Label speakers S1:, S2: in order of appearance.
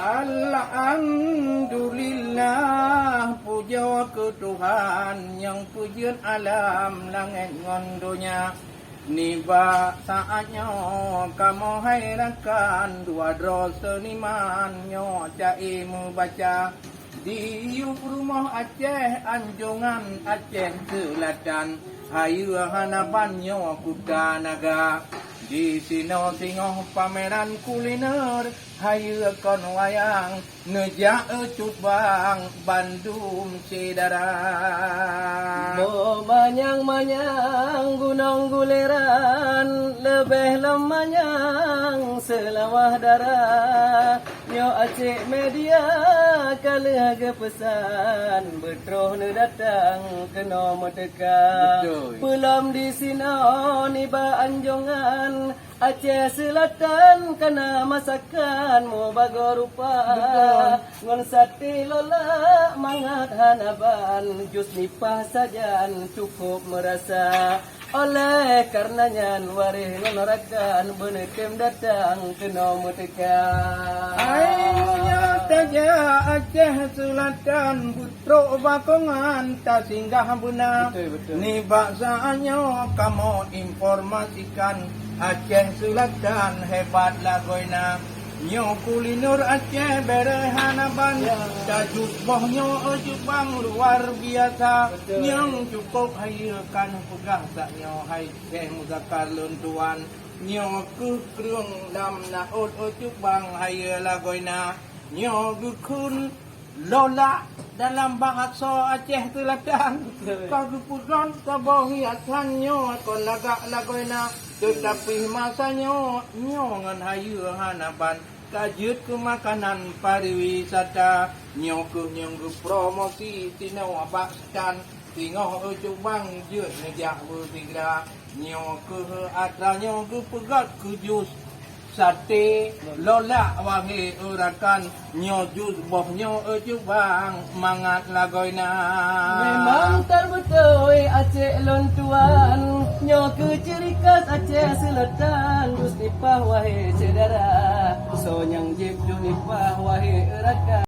S1: Alhamdulillah, puja ke Tuhan yang pujian alam langit ngan dunia. Niba saatnya kamu hairakan dua dosa seniman cai membaca di rumah Aceh Anjungan Aceh Selatan hayu hanapannya kuda naga. Di sino singoh pameran kuliner hayu kon wayang ngejak cut bang Bandung Cedara.
S2: Manyang-manyang gunung guleran lebih lemanyang selawah darah. Nyo Aceh media kalah ke pesan betroh ne datang kena meteka. Belum di sino niba Anjungan Aceh Selatan kena masakan mau bago rupa ngon sate lola mangat hanaban jus nipah sajan cukup merasa oleh karenanya warih ngonarakan benekem datang kena meteka.
S1: Ainya taja Aceh Selatan putro bakongan tak singgah benar. Ni baksanya kamu informasikan Aceh Selatan hebat lagoina. Nyo kuliner Aceh berehanaban tajud bohnyo bang luar biasa. Nyong cukup hayakan pegah saknyo hai Syekh Muzakkar Luntuan. Nyo ku krung dam naut bang haya lagoina. Nyo gukun lola dalam bahasa Aceh Selatan. Kagupuran kabohiasannya kon lagak lagoina. Tetapi masanya nyongan hayu hanapan kajut ke makanan pariwisata nyoku nyonggu promosi tino abakkan tingoh bang jut ngejak bertiga nyoku atra nyoku pegat ke jus sate lola wangi urakan nyojus bohnyo bang mangat lagoina.
S2: Memang terbetul Aceh Luntuan nyo kecirikas Aceh Selatan dus nipah wahai saudara so nyang jib nipah wahai rakan.